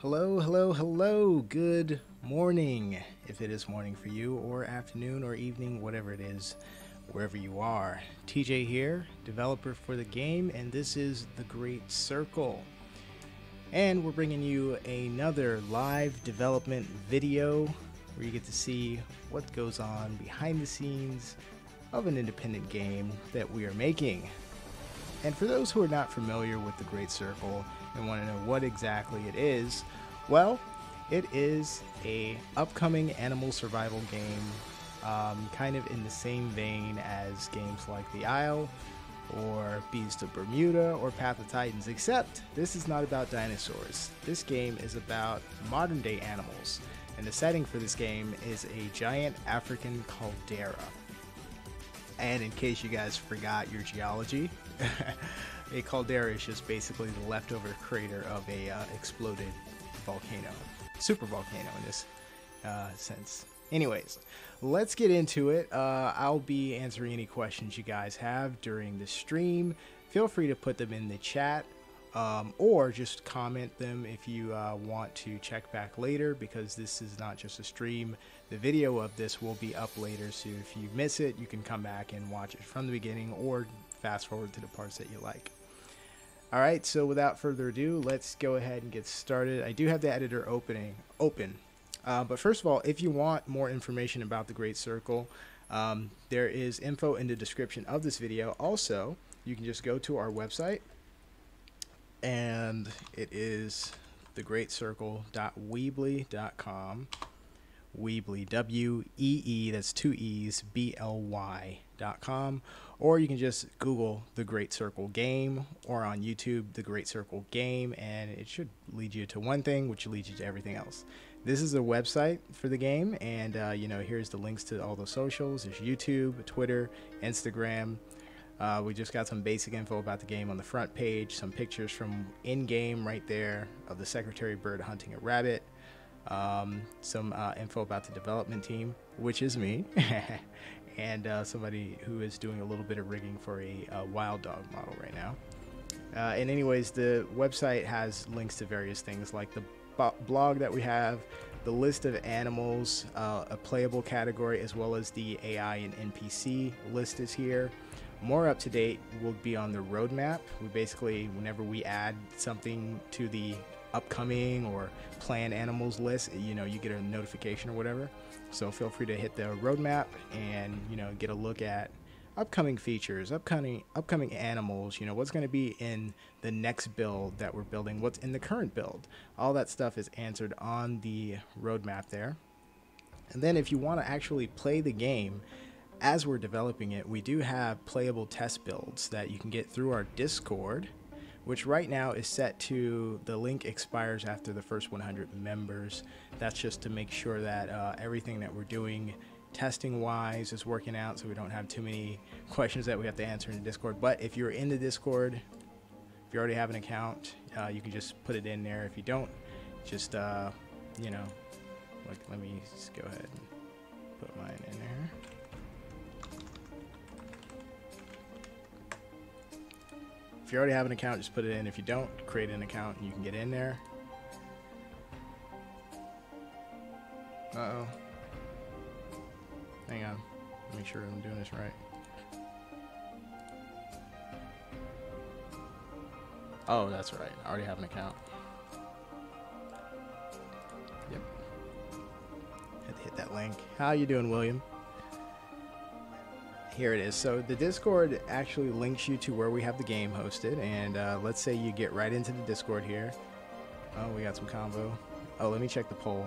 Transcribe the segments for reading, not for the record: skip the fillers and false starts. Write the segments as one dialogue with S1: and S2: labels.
S1: Hello, hello, hello. Good morning, if it is morning for you, or afternoon, or evening, whatever it is, wherever you are. TJ here, developer for the game, and this is The Great Circle. And we're bringing you another live development video where you get to see what goes on behind the scenes of an independent game that we are making. And for those who are not familiar with The Great Circle and want to know what exactly it is, well, it is a upcoming animal survival game, kind of in the same vein as games like The Isle, or Beast of Bermuda, or Path of Titans, except this is not about dinosaurs. This game is about modern day animals, and the setting for this game is a giant African caldera. And in case you guys forgot your geology, a caldera is just basically the leftover crater of a exploded volcano, super volcano in this sense. Anyways, let's get into it. I'll be answering any questions you guys have during the stream. Feel free to put them in the chat, or just comment them if you want to check back later, because this is not just a stream. The video of this will be up later, so if you miss it, you can come back and watch it from the beginning or fast forward to the parts that you like. Alright, so without further ado, let's go ahead and get started. I do have the editor open. But first of all, if you want more information about The Great Circle, there is info in the description of this video. Also, you can just go to our website, and it is thegreatcircle.weebly.com. Weebly, W-E-E, that's two E's, B-L-Y.com. Or you can just Google The Great Circle Game, or on YouTube, The Great Circle Game, and it should lead you to one thing, which leads you to everything else. This is a website for the game, and here's the links to all the socials. There's YouTube, Twitter, Instagram. We just got some basic info about the game on the front page, some pictures from in-game right there of the secretary bird hunting a rabbit. Some info about the development team, which is me, and somebody who is doing a little bit of rigging for a wild dog model right now. And anyways, the website has links to various things like the blog that we have, the list of animals, a playable category, as well as the AI and NPC list is here. More up to date will be on the roadmap. We basically, whenever we add something to the upcoming or planned animals list, you get a notification or whatever. So feel free to hit the roadmap and get a look at upcoming features, upcoming animals, what's going to be in the next build that we're building, what's in the current build. All that stuff is answered on the roadmap there. And then if you want to actually play the game as we're developing it, we do have playable test builds that you can get through our Discord, which right now is set to, the link expires after the first 100 members. That's just to make sure that everything that we're doing testing wise is working out, so we don't have too many questions that we have to answer in the Discord. But if you're in the Discord, if you already have an account, you can just put it in there. If you don't, just let me just go ahead and put mine in there. If you already have an account, just put it in. If you don't, create an account and you can get in there. Uh-oh. Hang on. Make sure I'm doing this right. Oh, that's right. I already have an account. Yep. Had to hit that link. How you doing, William? Here it is. So the Discord actually links you to where we have the game hosted, and let's say you get right into the Discord here. Oh, we got some combo. Oh, let me check the poll.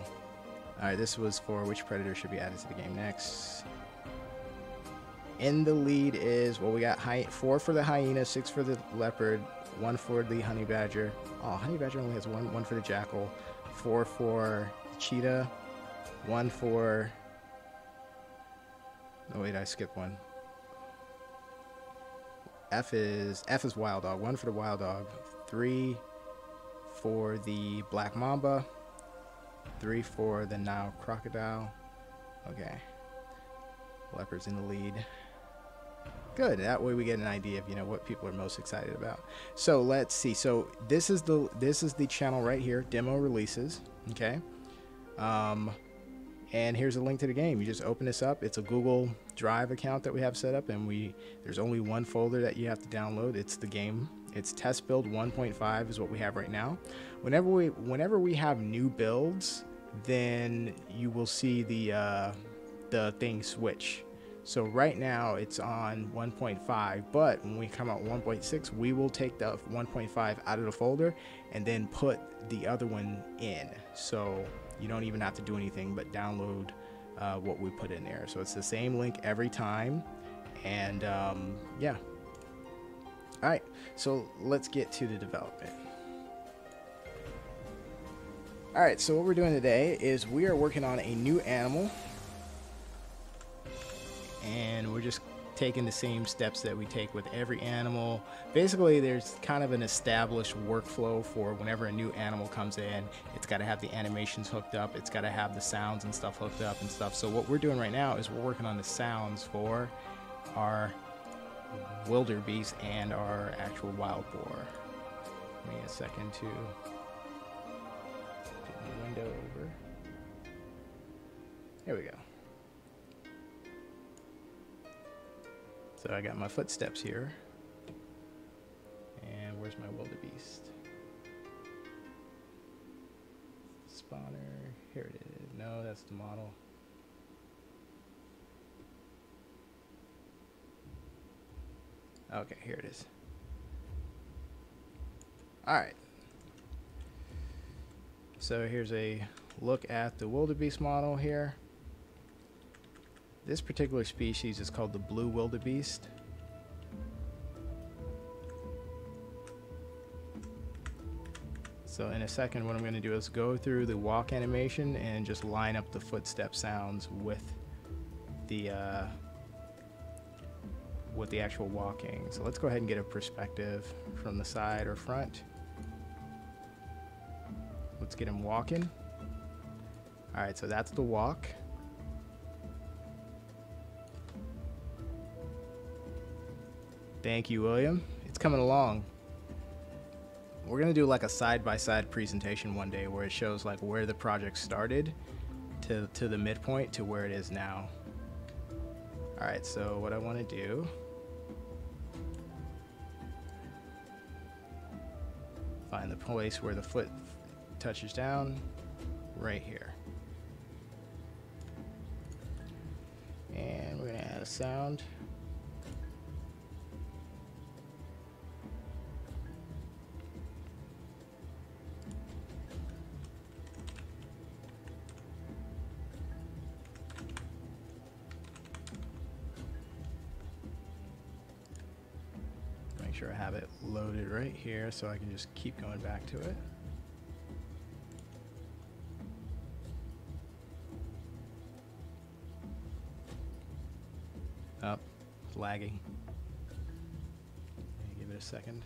S1: Alright, this was for which predator should be added to the game next. In the lead is, well, we got 4 for the hyena, 6 for the leopard, 1 for the honey badger. Oh, honey badger only has 1 for the jackal, 4 for the cheetah, 1 for... Oh wait, I skipped one. F is wild dog. 1 for the wild dog, 3 for the black mamba, 3 for the Nile crocodile. Okay. Leopard's in the lead. Good. That way we get an idea of, you know, what people are most excited about. So let's see. So this is the channel right here, demo releases. Okay. And here's a link to the game. You just open this up. It's a Google Drive account that we have set up, and there's only one folder that you have to download. It's the game. It's test build 1.5 is what we have right now. Whenever we have new builds, then you will see the thing switch. So right now it's on 1.5, but when we come out 1.6, we will take the 1.5 out of the folder and then put the other one in. So you don't even have to do anything but download what we put in there. So it's the same link every time. And yeah. All right, so let's get to the development. All right, so what we're doing today is we are working on a new animal. And we're just taking the same steps that we take with every animal. Basically, there's kind of an established workflow for whenever a new animal comes in. It's got to have the animations hooked up. It's got to have the sounds and stuff hooked up and stuff. So what we're doing right now is we're working on the sounds for our wildebeest and our actual wild boar. Give me a second to get the window over. Here we go. So I got my footsteps here. And where's my wildebeest? Spawner. Here it is. No, that's the model. Okay, here it is. Alright. So here's a look at the wildebeest model here. This particular species is called the blue wildebeest. So in a second, what I'm going to do is go through the walk animation and just line up the footstep sounds with the actual walking. So let's go ahead and get a perspective from the side or front. Let's get him walking. All right, so that's the walk. Thank you, William. It's coming along. We're gonna do like a side-by-side presentation one day where it shows like where the project started to the midpoint to where it is now. All right, so what I want to do, find the place where the foot touches down, right here. And we're gonna add a sound. Make sure I have it loaded right here so I can just keep going back to it. Up, it's lagging. Give it a second.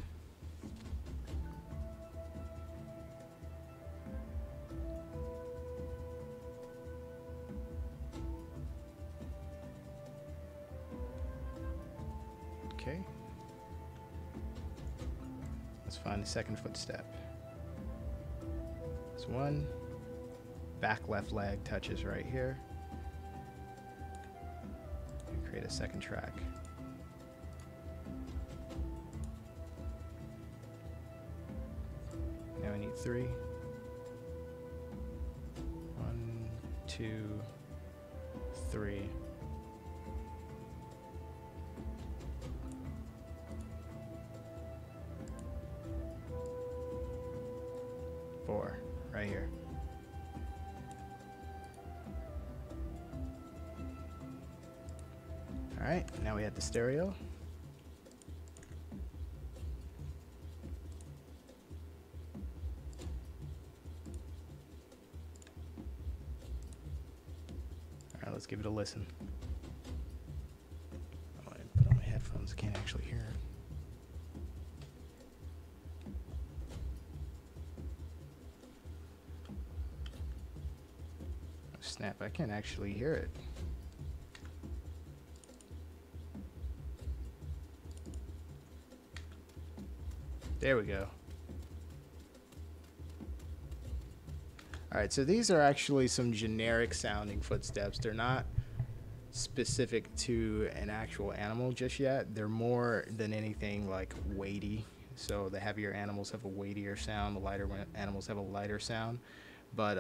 S1: Okay. Let's find the second footstep. This one. Back left leg touches right here. And create a second track. Now I need 3. 1, 2, 3. 4, right here. All right, now we have the stereo. All right, let's give it a listen. Oh, I put on my headphones, I can't actually hear it. Snap, I can't actually hear it. There we go. Alright, so these are actually some generic sounding footsteps. They're not specific to an actual animal just yet. They're more than anything like weighty. So the heavier animals have a weightier sound, the lighter animals have a lighter sound. But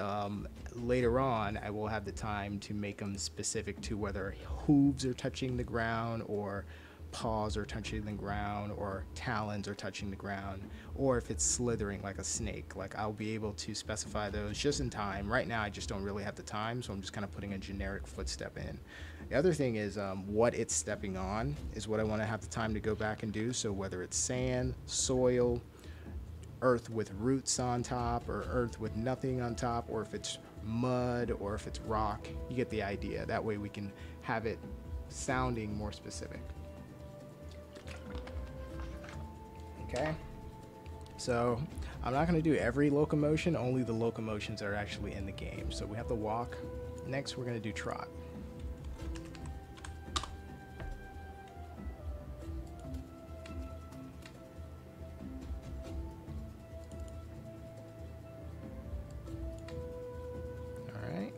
S1: later on, I will have the time to make them specific to whether hooves are touching the ground, or paws are touching the ground, or talons are touching the ground, or if it's slithering like a snake. Like, I'll be able to specify those just in time. Right now I just don't really have the time, so I'm just kind of putting a generic footstep in. The other thing is what it's stepping on is what I want to have the time to go back and do. So whether it's sand, soil, earth with roots on top, or earth with nothing on top, or if it's mud, or if it's rock, you get the idea. That way we can have it sounding more specific. Okay, so I'm not going to do every locomotion, only the locomotions that are actually in the game. So we have to walk. Next we're going to do trot. Alright.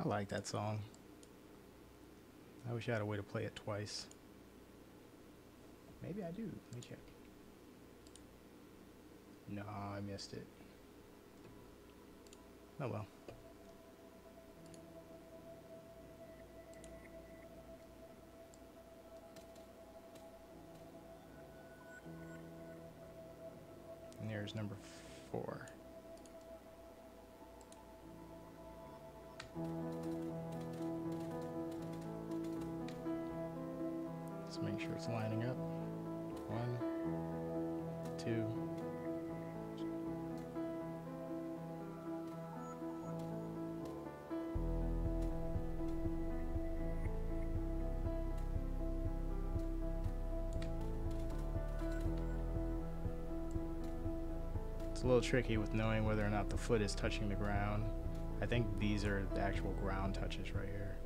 S1: I like that song. I wish I had a way to play it twice. Maybe I do. Let me check. No, I missed it. Oh well. And there's number 4. Let's make sure it's lining up. 1, 2. It's a little tricky with knowing whether or not the foot is touching the ground. I think these are the actual ground touches right here.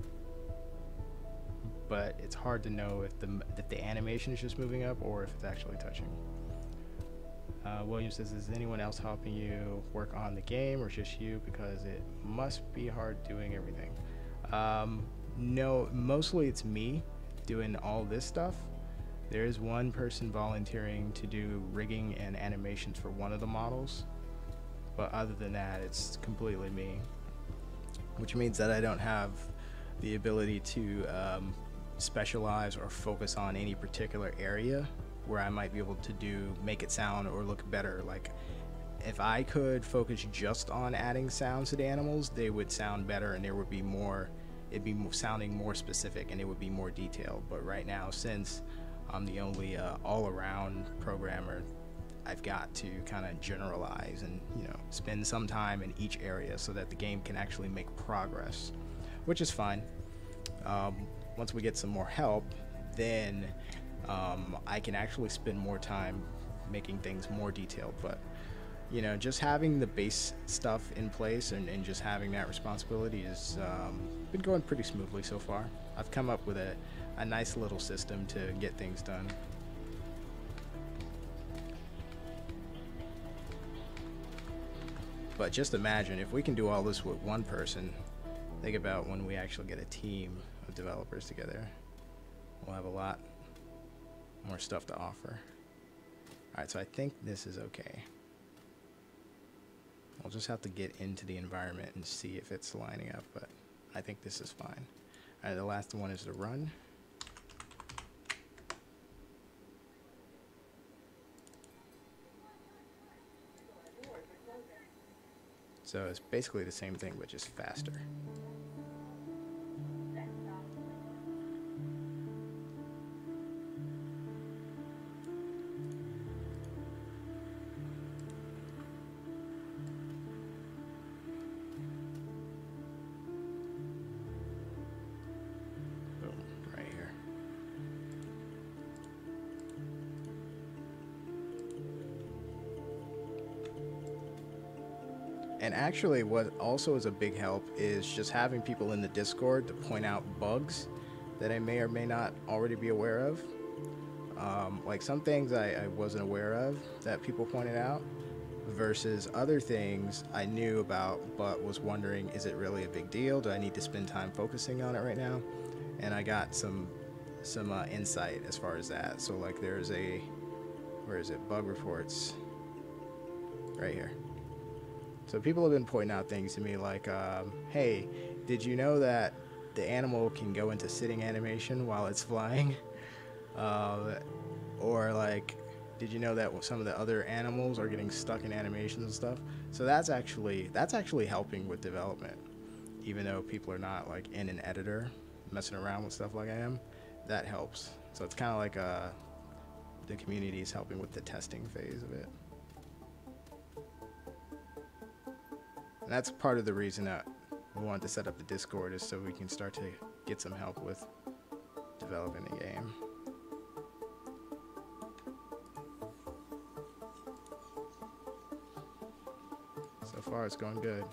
S1: But it's hard to know if the animation is just moving up or if it's actually touching. William says, is anyone else helping you work on the game, or just you? Because it must be hard doing everything. No, mostly it's me doing all this stuff. There is one person volunteering to do rigging and animations for one of the models, but other than that, it's completely me, which means that I don't have the ability to specialize or focus on any particular area where I might be able to make it sound or look better. Like, if I could focus just on adding sounds to the animals, they would sound better, and there would be more, it'd be sounding more specific, and it would be more detailed. But right now, since I'm the only all-around programmer, I've got to kind of generalize and, you know, spend some time in each area so that the game can actually make progress, which is fine. Once we get some more help, then I can actually spend more time making things more detailed. But, you know, just having the base stuff in place and just having that responsibility has been going pretty smoothly so far. I've come up with a nice little system to get things done. But just imagine if we can do all this with one person. Think about when we actually get a team of developers together. We'll have a lot more stuff to offer. Alright, so I think this is okay. We'll just have to get into the environment and see if it's lining up, but I think this is fine. Alright, the last one is the run. So it's basically the same thing, but just faster. And actually, what also is a big help is just having people in the Discord to point out bugs that I may or may not already be aware of. Like some things I wasn't aware of that people pointed out, versus other things I knew about but was wondering, is it really a big deal? Do I need to spend time focusing on it right now? And I got some insight as far as that. So like there's a, where is it? Bug reports. Right here. So people have been pointing out things to me like, hey, did you know that the animal can go into sitting animation while it's flying? Or like, did you know that some of the other animals are getting stuck in animations and stuff? So that's actually helping with development, even though people are not like in an editor messing around with stuff like I am. That helps. So it's kind of like the community is helping with the testing phase of it. And that's part of the reason that we wanted to set up the Discord, is so we can start to get some help with developing the game. So far, it's going good.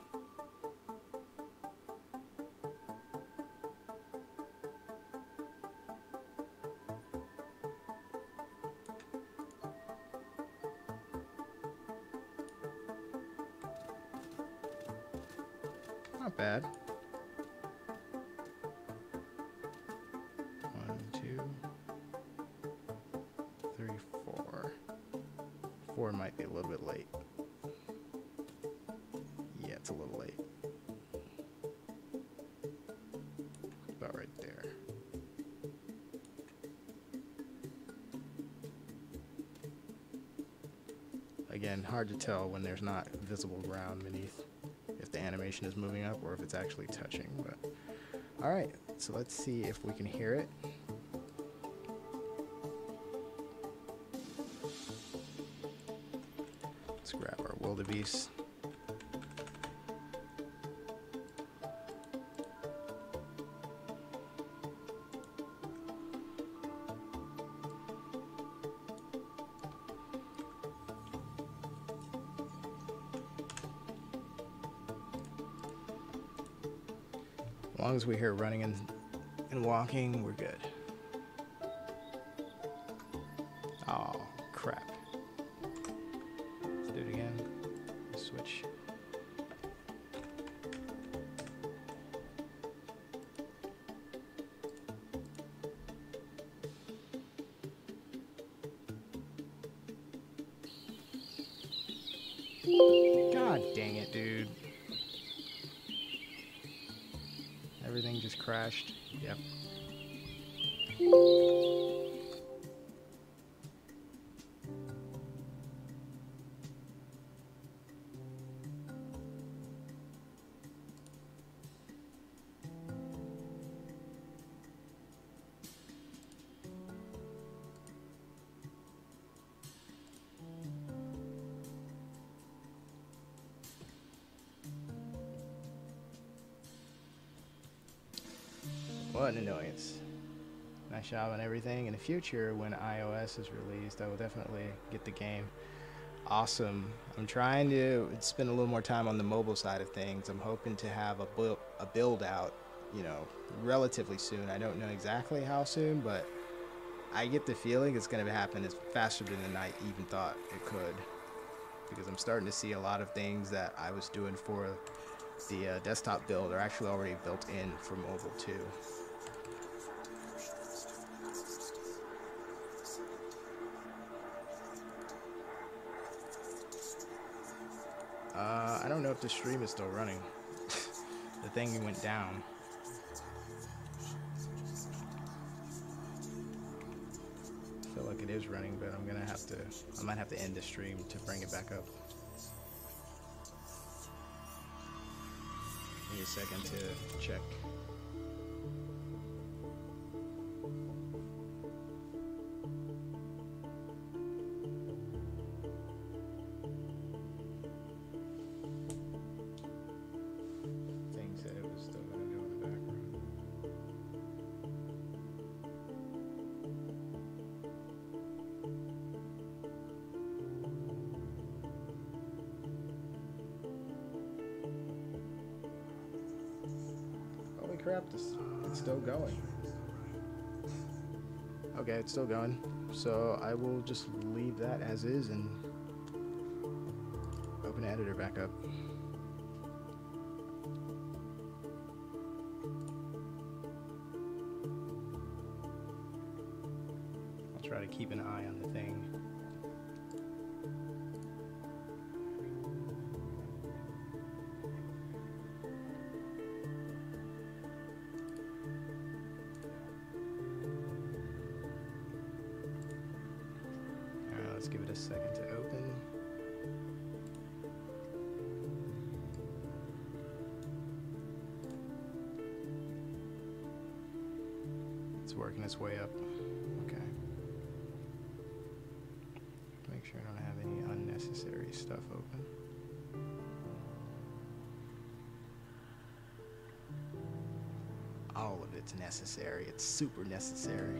S1: Not bad. 1, 2, 3, 4. 4 might be a little bit late. Yeah, it's a little late. About right there. Again, hard to tell when there's not visible ground beneath, if the animation is moving up or if it's actually touching. But all right, so let's see if we can hear it. Let's grab our wildebeest. As long as we hear running and walking, we're good. Oh, crap. Let's do it again. Switch. God dang it, dude. Everything just crashed. Yep. What an annoyance. Nice job on everything. In the future, when iOS is released, I will definitely get the game. Awesome. I'm trying to spend a little more time on the mobile side of things. I'm hoping to have a build out, you know, relatively soon. I don't know exactly how soon, but I get the feeling it's going to happen as faster than I even thought it could, because I'm starting to see a lot of things that I was doing for the desktop build are actually already built in for mobile too. I don't know if the stream is still running. The thing went down. I feel like it is running, but I might have to end the stream to bring it back up. Give me a second to check. crap, it's still going. Okay, it's still going. So I will just leave that as is and open the editor back up. I'll try to keep an eye on the thing. Let's give it a second to open. It's working its way up. Okay. Make sure I don't have any unnecessary stuff open. All of it's necessary. It's super necessary.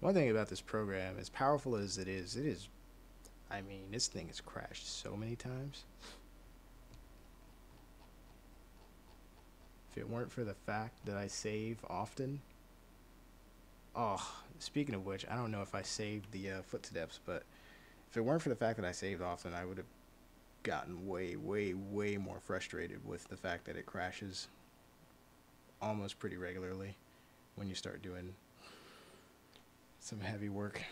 S1: One thing about this program, as powerful as it is, I mean, this thing has crashed so many times. If it weren't for the fact that I save often. Oh, speaking of which, I don't know if I saved the footsteps, but if it weren't for the fact that I saved often, I would have gotten way, way, way more frustrated with the fact that it crashes almost pretty regularly when you start doing some heavy work.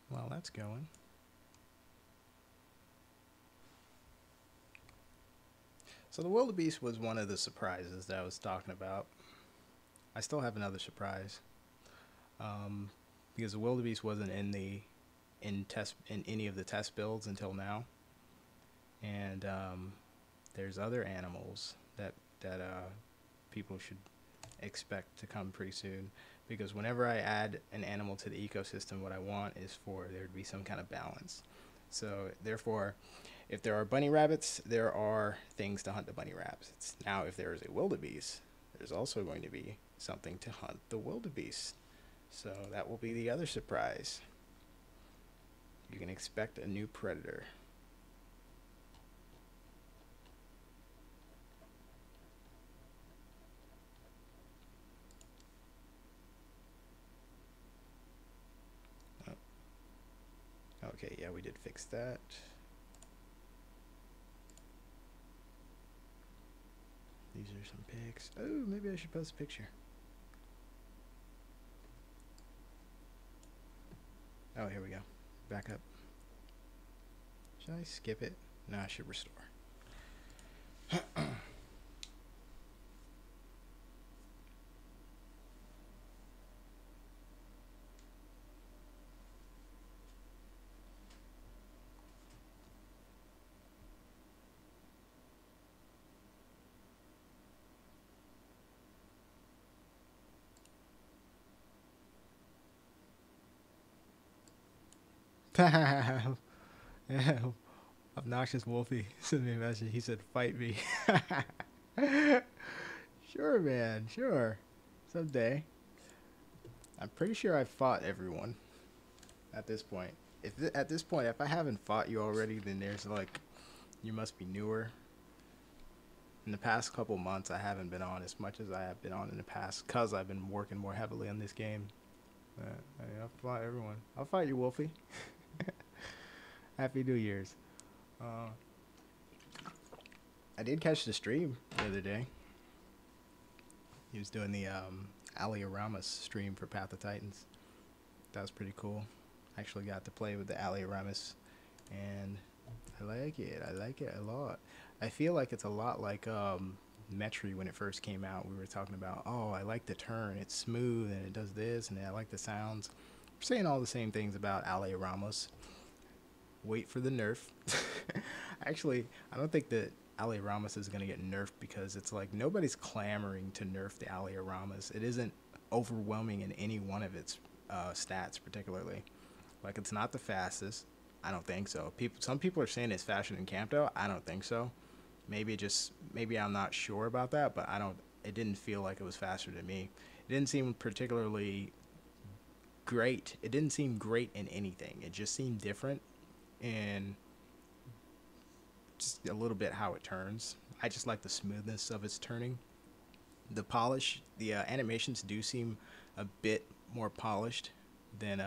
S1: While that's going, so the Wildebeest was one of the surprises that I was talking about. I still have another surprise, because the Wildebeest wasn't in any of the test builds until now, and there's other animals that people should expect to come pretty soon. Because whenever I add an animal to the ecosystem, what I want is for there to be some kind of balance. So therefore, if there are bunny rabbits, there are things to hunt the bunny rabbits. Now, if there is a wildebeest, there's also going to be something to hunt the wildebeest. So that will be the other surprise. You can expect a new predator. Okay, yeah, we did fix that. These are some pics. Oh, maybe I should post a picture. Oh, here we go. Back up. Should I skip it? No, I should restore. Obnoxious Wolfie sent me a message. He said, "Fight me." Sure, man. Sure. Someday. I'm pretty sure I've fought everyone at this point. At this point, if I haven't fought you already, then there's like, you must be newer. In the past couple months, I haven't been on as much as I have been on in the past because I've been working more heavily on this game. I'll fight everyone. I'll fight you, Wolfie. Happy New Year's. I did catch the stream the other day. He was doing the Alioramus stream for Path of Titans. That was pretty cool. I actually got to play with the Alioramus, and I like it. I like it a lot. I feel like it's a lot like Metri when it first came out. We were talking about, oh, I like the turn. It's smooth and it does this, and I like the sounds. We're saying all the same things about Ale Ramos. Wait for the nerf. Actually, I don't think that Ale Ramos is going to get nerfed because it's like nobody's clamoring to nerf the Ale Ramos. It isn't overwhelming in any one of its stats, particularly. Like, it's not the fastest. I don't think so. Some people are saying it's faster than Campto. I don't think so. Maybe I'm not sure about that, but it didn't feel like it was faster to me. It didn't seem particularly great. It didn't seem great in anything. It just seemed different and just a little bit how it turns. I just like the smoothness of its turning. The polish, the animations do seem a bit more polished than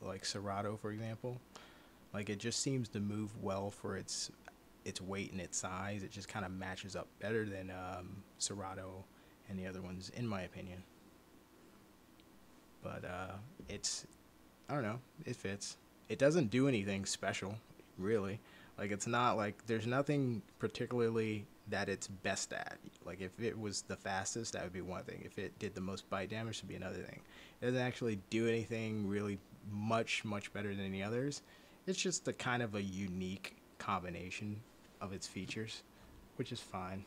S1: like Serato, for example. Like, it just seems to move well for its weight and its size. It just kind of matches up better than Serato and the other ones, in my opinion. But I don't know, it fits. It doesn't do anything special, really. Like, it's not like there's nothing particularly that it's best at. Like, if it was the fastest, that would be one thing. If it did the most bite damage, it would be another thing. It doesn't actually do anything really much better than any others. It's just a kind of a unique combination of its features, which is fine.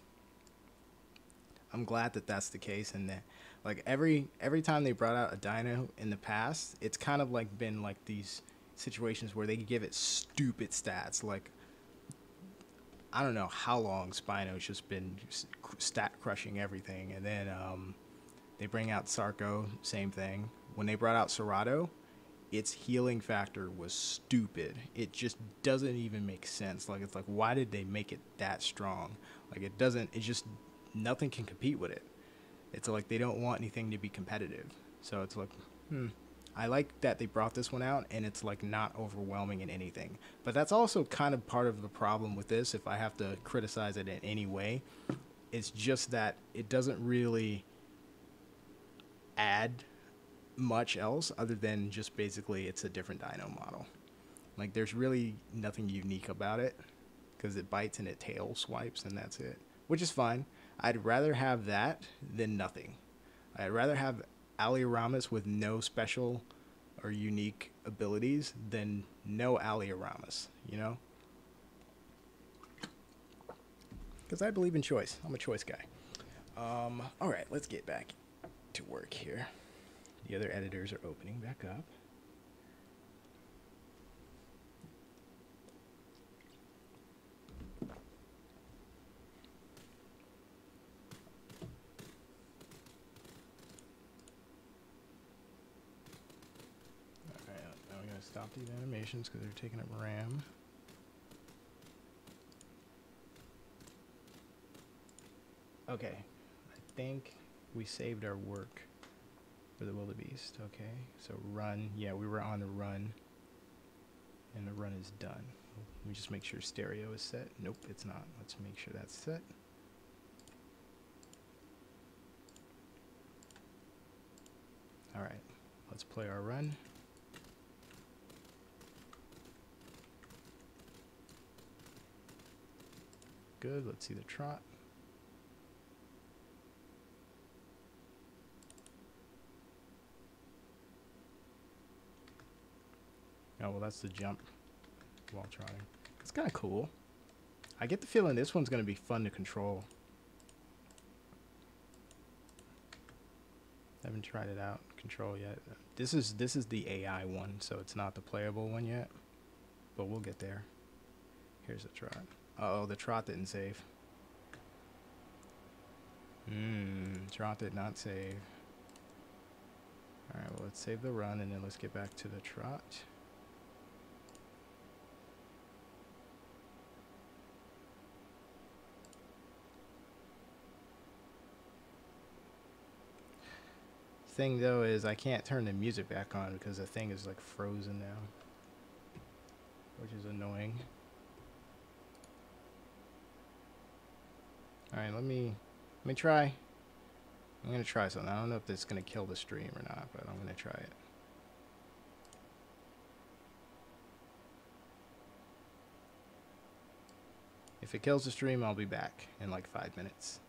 S1: I'm glad that that's the case, and that, like, every time they brought out a dino in the past, it's kind of like been like these situations where they give it stupid stats. Like, I don't know how long Spino's just been stat crushing everything, and then they bring out Sarko, same thing. When they brought out Serato, its healing factor was stupid. It just doesn't even make sense. Like, it's like, why did they make it that strong? Like, it doesn't, it's just, nothing can compete with it. It's like they don't want anything to be competitive. So it's like, I like that they brought this one out, and it's like not overwhelming in anything. But that's also kind of part of the problem with this, if I have to criticize it in any way. It's just that it doesn't really add much else other than just basically it's a different dino model. Like, there's really nothing unique about it because it bites and it tail swipes and that's it, which is fine. I'd rather have that than nothing. I'd rather have Ali Aramis with no special or unique abilities than no Ali Aramis, you know? Because I believe in choice. I'm a choice guy. All right, let's get back to work here. The other editors are opening back up. Alright, now we're going to stop these animations because they're taking up RAM. Okay, I think we saved our work for the Wildebeest. Okay, so run. Yeah, we were on the run, and the run is done. Let me just make sure stereo is set. Nope, it's not. Let's make sure that's set. All right, let's play our run. Good, let's see the trot. Oh, well, that's the jump while trotting. It's kind of cool. I get the feeling this one's going to be fun to control. Haven't tried it out, control yet. This is the AI one, so it's not the playable one yet. But we'll get there. Here's the trot. Uh-oh, the trot didn't save. Trot did not save. Alright, well, let's save the run, and then let's get back to the trot. Thing though is I can't turn the music back on because the thing is like frozen now, which is annoying. Alright, let me try. I'm gonna try something. I don't know if this is gonna kill the stream or not, but I'm gonna try it. If it kills the stream, I'll be back in like 5 minutes.